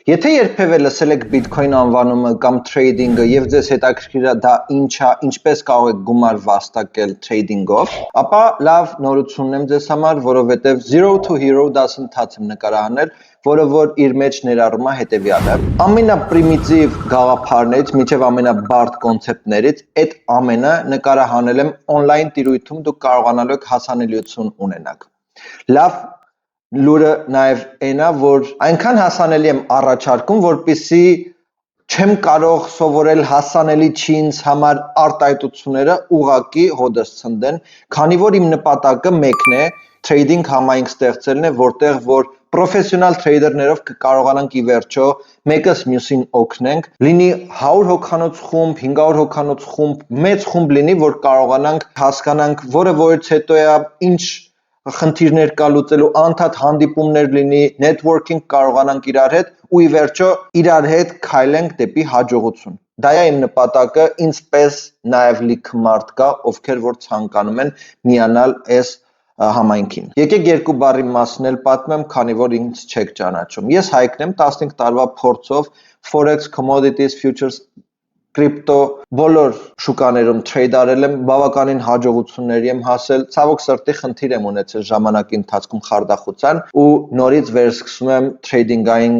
Եթե երբևէ լսել եք Bitcoin անվանումը կամ trading-ը եւ ձեզ հետաքրքիր է դա ինչ է, ինչպես կարող եք գումար վաստակել trading-ով, ապա լավ նորություն ունեմ ձեզ համար, որովհետեւ Zero to Hero դասընթաց եմ նկարահանել, որը որ իր մեջ ներառում է հետեւյալը. ամենապրիմիտիվ գաղափարներից մինչեւ ամենաբարդ կոնցեպտներից այդ ամենը նկարահանել եմ on-line տիրույթում դուք կարողանալու եք հասանելիություն ունենալ։ Լավ լուրը նաև այն է, որ այնքան հասանելի եմ առաջարկում, որպեսզի չեմ կարող սովորել հասանելի չի ինձ համար արտահայտությունները ուղակի հոդս ցնդեն, քանի որ իմ նպատակը մեկն է, trading համայնք ստեղծելն է, որտեղ որ պրոֆեսիոնալ տրեյդերներով կկարողանանք ի վերջո մեկս մյուսին օգնենք, լինի 100 հոգանոց խումբ, 500 հոգանոց խումբ, մեծ խումբ լինի, որ կարողանանք հասկանանք, որը որից հետո է ինչ խնդիրներ կա լուծելու, անդադ հանդիպումներ լինի, networking կարողանանք իրար հետ ու ի վերջո իրար հետ քայլենք դեպի հաջողություն։ Դա է իմ նպատակը, ինձպես նաև լիքը մարդ կա, ովքեր որ ցանկանում են միանալ այս համայնքին։ Եկեք երկու բառի մասին էլ պատմեմ, քանի որ ինձ չեք ճանաչում։ Ես Հայկն եմ, 15 տարվա փորձով Forex, Commodities, Futures կրիպտո բոլոր շուկաներում trade արել եմ, բավականին հաջողությունների եմ հասել, ցավոք սրտի խնդիր եմ ունեցել ժամանակի ընթացքում խարդախության ու նորից վերսկսում եմ trading-ային,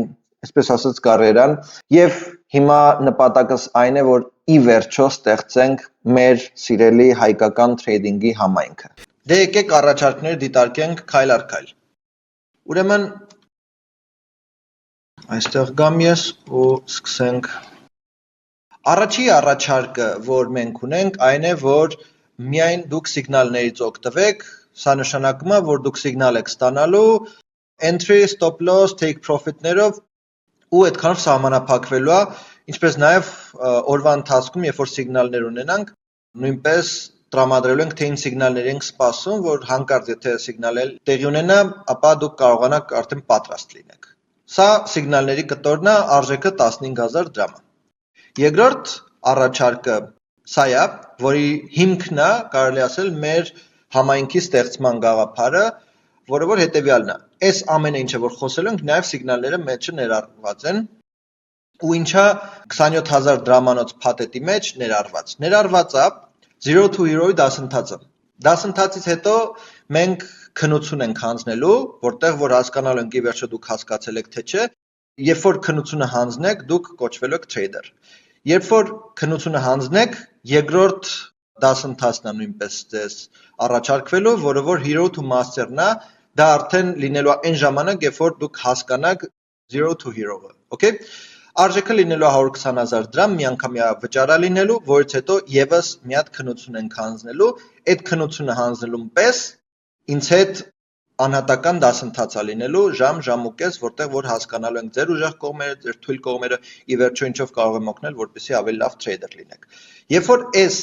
այսպես ասած, կարիերան եւ հիմա նպատակս այն է, որ ի վերջո ստեղծենք մեր սիրելի հայկական trading-ի համայնքը։ Դե եկեք առաջարկներ դիտարկենք քայլ առ քայլ։ Ուրեմն այստեղ գամ ես ու սկսենք Առաջի առաջարկը, որ մենք ունենք, այն է, որ միայն դուք սիգնալներից օգտվեք, սա նշանակում է, որ դուք սիգնալ եք ստանալու, entry, stop loss, take profit-ներով ու այդքանով սահմանափակվելու է, ինչպես նաև օրվա ընթացքում, երբ որ սիգնալներ ունենանք, նույնպես տրամադրելու ենք, թե ինչ սիգնալներ ենք սպասում, որ հանկարծ եթե սիգնալ տեղի ունենա, ապա դուք կարողանաք արդեն պատրաստ լինեք։ Սա սիգնալների կտորն է, արժեքը 15000 դրամ է։ Երկրորդ առաջարկը սա է, որի հիմքն է, կարելի ասել, մեր համայնքի ստեղծման գաղափարը, որը որ հետևյալն է։ Այս ամենը ինչը որ խոսել ենք, նաև սիգնալները մեջը ներառված են, ու ինչա 27000 դրամանոց փաթեթի մեջ ներառված։ Ներառված է Zero to Hero-ի դասընթացը։ Դասընթացից հետո մենք քննություն ենք հանձնելու, որտեղ որ հասկանալու ենք ի վերջո դուք հասկացել եք թե չէ, երբ որ քննությունը հանձնեք, դուք կոչվելու եք trader։ Երբ որ քննությունը հանձնեք, երկրորդ դասընթացն է նույնպես ձեզ առաջարկվելու, որը որ Hero to Master-ն է, դա արդեն լինելու է այն ժամանակ, երբ որ դուք հասկանաք Zero to Hero-ը, okay? Արժեքը լինելու է 120000 դրամ, միանգամյա վճարա լինելու, որից հետո եւս մի հատ քննություն ենք հանձնելու, այդ քննությունը հանձնելուն պես ինձ հետ անհատական դասընթաց է լինելու ժամ ու կես, որտեղ որ հասկանալու ենք ձեր ուժեղ կողմերը, ձեր թույլ կողմերը, ի վերջո ինչով կարող եմ օգնել, որպեսզի ավելի լավ trader լինեք։ Երբ որ այս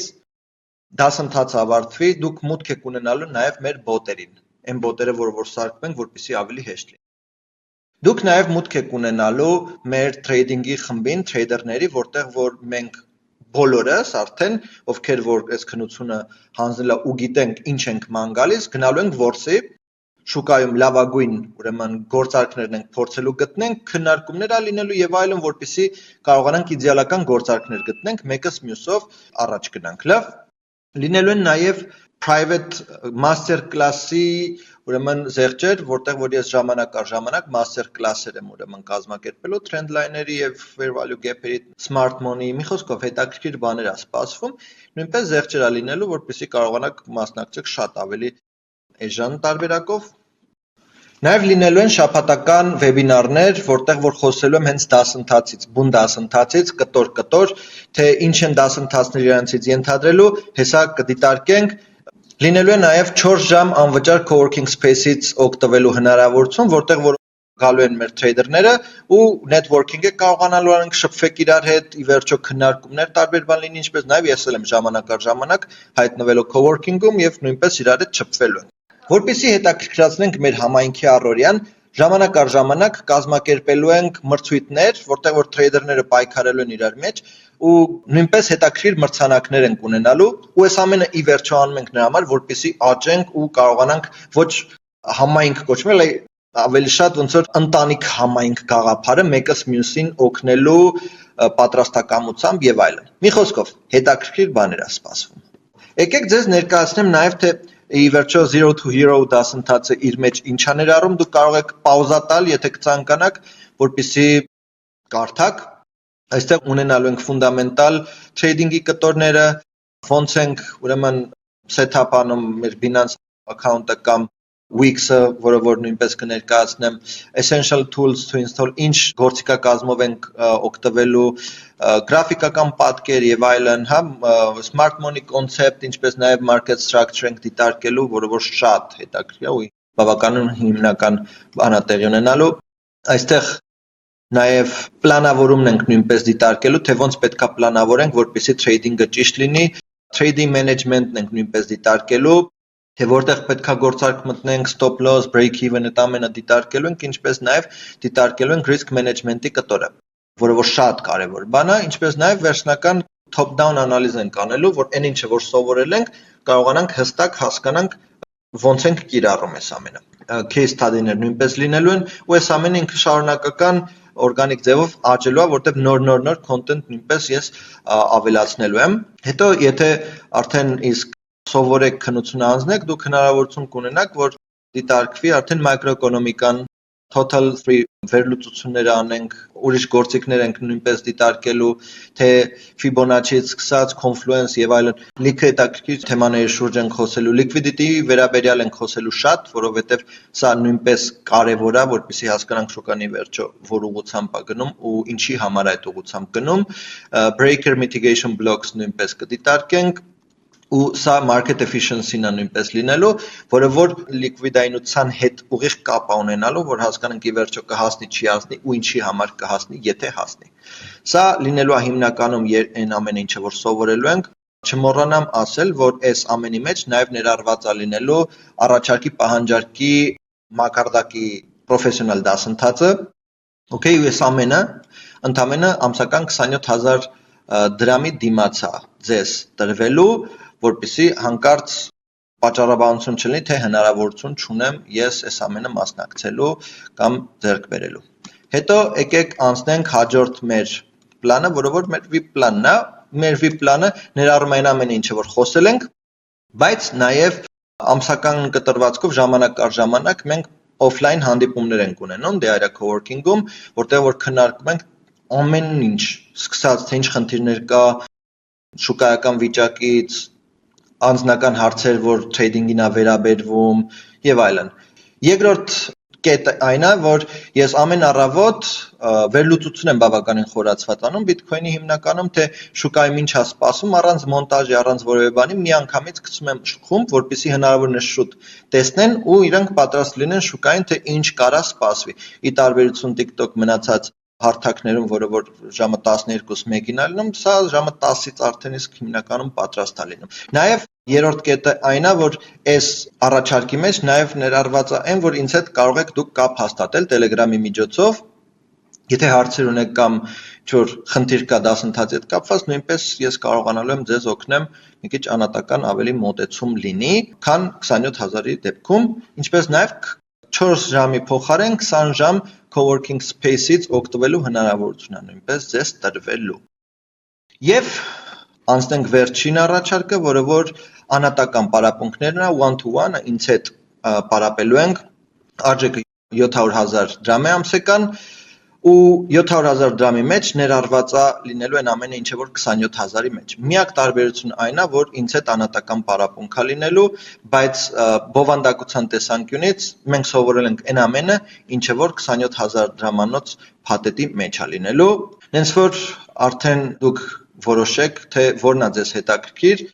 դասընթացը ավարտվի, դուք մուտք եք ունենալու նաև մեր բոտերին, այն բոտերը, որ սարքում ենք, որպեսզի ավելի հեշտ լինի։ Դուք նաև մուտք եք ունենալու մեր trading-ի խմբին, trader-ների, որտեղ որ մենք բոլորս արդեն, ովքեր որ այս քննությունը հանձնել ու գիտենք ինչ ենք ման գալիս, գնալու ենք որսի շուկայում լավագույն, ուրեմն գործարքներն ենք փորձելու գտնենք, քննարկումներ ա լինելու եւ այլն, որպեսզի կարողանանք իդեալական գործարքներ գտնենք, մեկս մյուսով առաջ գնանք, լավ։ Լինելու են նաեւ private master class-ի, ուրեմն զեղչեր, որտեղ որ ես ժամանակ առ ժամանակ master class-եր եմ ուրեմն կազմակերպելու trendline-երի եւ fair value gap-երի, smart money-ի, մի խոսքով հետաքրքիր բաներ ա սպասվում, նույնպես զեղչեր ա լինելու, որպեսզի կարողանաք մասնակցեք շատ ավելի էժան տարբերակով։ Նաև լինելու են շաբաթական վեբինարներ, որտեղ որ խոսելու եմ հենց դասընթացից, բուն դասընթացից, կտոր, թե ինչ են դասընթացները իրանցից ենթադրելու, հեսա կդիտարկենք։ Լինելու է նաև 4 ժամ անվճար coworking space-ից օգտվելու հնարավորություն, որտեղ որ գալու են մեր trader-ները ու networking-ը կարողանալու ենք շփվեք իրար հետ, ի վերջո քննարկումներ տարբեր բան լինի, ինչպես նաև ես էլ եմ ժամանակ առ ժամանակ հայտնվելու coworking-ում եւ նույնպես իրար հետ շփվելու ենք։ Որպեսզի հետաքրքրացնենք մեր համայնքի առօրյան, ժամանակ առ ժամանակ կազմակերպելու ենք մրցույթներ, որտեղ որ trader-ները պայքարելու են իրար մեջ ու նույնպես հետաքրքիր մրցանակներ ենք ունենալու ու այս ամենը ի վերջո անում ենք նրա համար, որպեսզի աճենք ու կարողանանք ոչ համայնք կոչվել, այլ ավելի շատ ոնց որ ընտանիք համայնք գաղափարը մեկս մյուսին օգնելու պատրաստակամությամբ եւ այլն։ Մի խոսքով, հետաքրքիր բաներ է սպասվում։ Եկեք ձեզ ներկայացնեմ նաեւ թե ի վերջո Zero to Hero դասընթացը իր մեջ ինչ է ներառում, դուք կարող եք պաուզա տալ, եթե կցանկանաք, որպեսզի կարդաք։ Այստեղ ունենալու ենք ֆունդամենտալ թրեյդինգի կտորները, ոնց ենք ուրեմն set-up անում մեր Binance account-ը կամ Wix-ը, որը որ նույնպես կներկայացնեմ, essential tools to install, ինչ գործիքակազմով ենք օգտվելու, գրաֆիկական պատկեր եւ այլն, հա, smart money concept, ինչպես նաեւ market structure ենք դիտարկելու, որը որ շատ հետաքրքիր է ու բավականին հիմնական բան է տեղի ունենալու։ Այստեղ նաեւ պլանավորումն ենք նույնպես դիտարկելու, թե ոնց պետքա պլանավորենք, որպեսզի trading-ը ճիշտ լինի, trading management-ն ենք նույնպես դիտարկելու, թե որտեղ պետքա գործարք մտնենք, stop loss, break even այդ ամենը դիտարկելու ենք, ինչպես նաեւ դիտարկելու ենք risk management-ի կտորը, որը որ շատ կարեւոր բան է, ինչպես նաեւ վերջնական top down անալիզ ենք անելու, որ այն ինչը որ սովորել ենք, կարողանանք հստակ հասկանանք ոնց ենք կիրառում այս ամենը։ Case study-ներ նույնպես լինելու են, ու այս ամենը ինքը շարունակական օրգանիկ ձևով աճելու է, որտեղ նոր content նույնպես ես ավելացնելու եմ։ Հետո եթե արդեն իսկ սովորեք քննությունը անցնեք, դուք հնարավորություն կունենաք, որ դիտարկվի արդեն մակրոէկոնոմիկան, total free վերլուծությունները անենք, ուրիշ գործիքներ ենք նույնպես դիտարկելու, թե Fibonacci-ից սկսած confluence եւ այլն, լիքը հետաքրքիր թեմաների շուրջ ենք խոսելու, liquidity-ի վերաբերյալ ենք խոսելու շատ, որովհետեւ սա նույնպես կարեւոր է, որպեսզի հասկանանք շուկանի վերջո որ ուղղությամբ է գնում ու ինչի համար է այդ ուղղությամբ գնում, breaker mitigation blocks նույնպես կդիտարկենք, ու սա market efficiency-ն է նույնպես լինելու, որը որ լիկվիդայնության հետ ուղիղ կապ ունենալու, որ հասկանանք ի վերջո կհասնի, չի հասնի ու ինչի համար կհասնի, եթե հասնի։ Սա լինելու է հիմնականում այն ամենը, ինչը որ սովորելու ենք, չմոռանամ ասել, որ այս ամենի մեջ նաև ներառված է լինելու առաջարկի պահանջարկի մակարդակի պրոֆեսիոնալ դասընթացը, okay, ու այս ամենը ընդամենը ամսական 27000 դրամի դիմաց է ձեզ տրվելու, որպեսզի հանկարծ պատճառաբանություն չլինի, թե հնարավորություն չունեմ ես այս ամենը մասնակցելու կամ ձեռք բերելու։ Հետո եկեք անցնենք հաջորդ մեր պլանը, որը որ մեր VIP պլանն է, մեր VIP պլանը ներառում է այն ամենը, ինչը որ խոսել ենք, բայց նաև ամսական կտրվածքով ժամանակ առ ժամանակ մենք օֆլայն հանդիպումներ ենք ունենում Deira Coworking-ում, որտեղ որ քննարկում ենք ամեն ինչ, սկսած թե ինչ խնդիրներ կա շուկայական վիճակից, անձնական հարցեր, որ trading-ին է վերաբերվում եւ այլն։ Երկրորդ կետը այն է, որ ես ամեն առավոտ վերլուծություն եմ բավականին խորացված անում Bitcoin-ի հիմնականում, թե շուկայում ինչ է սպասում, առանց մոնտաժի, առանց որևէ բանի, միանգամից գցում եմ խումբ, որպեսզի հնարավորինս շուտ տեսնեն ու իրանք պատրաստ լինեն շուկային, թե ինչ կարա սպասվի։ Ի տարբերություն TikTok մնացած հարթակներում, որը որ ժամը 12-1-ին է լինում, սա ժամը 10-ից արդեն իսկ հիմնականում պատրաստ է լինում։ Նաև երրորդ կետը այն է, որ այս առաջարկի մեջ նաև ներառված է այն, որ ինձ հետ կարող եք դուք կապ հաստատել Telegram-ի միջոցով, եթե հարցեր ունեք կամ ինչ-որ խնդիր կա դասընթացի հետ կապված, նույնպես ես կարողանալու եմ ձեզ օգնեմ մի քիչ անհատական ավելի մոտեցում լինի, քան 27000-ի դեպքում, ինչպես նաև 4 ժամի փոխարեն 20 ժամ coworking space-ից օգտվելու հնարավորություն է նույնպես ձեզ տրվելու։ Եվ անցնենք վերջին առաջարկը, որը որ անհատական պարապմունքներն է, one-to-one, ինձ հետ պարապելու ենք, արժեքը 700,000 դրամ է ամսական, ու 700,000 դրամի մեջ ներառված է լինելու այն ամենը, ինչը որ 27000-ի մեջ։ Միակ տարբերությունը այն է, որ ինձ հետ անհատական պարապմունք է լինելու, բայց բովանդակության տեսանկյունից մենք սովորել ենք այն ամենը, ինչը որ 27000 դրամանոց փաթեթի մեջ է լինելու։ Հենց որ արդեն դուք որոշեք, թե որն է ձեզ հետաքրքիր,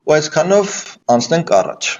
ու այսքանով անցնենք առաջ։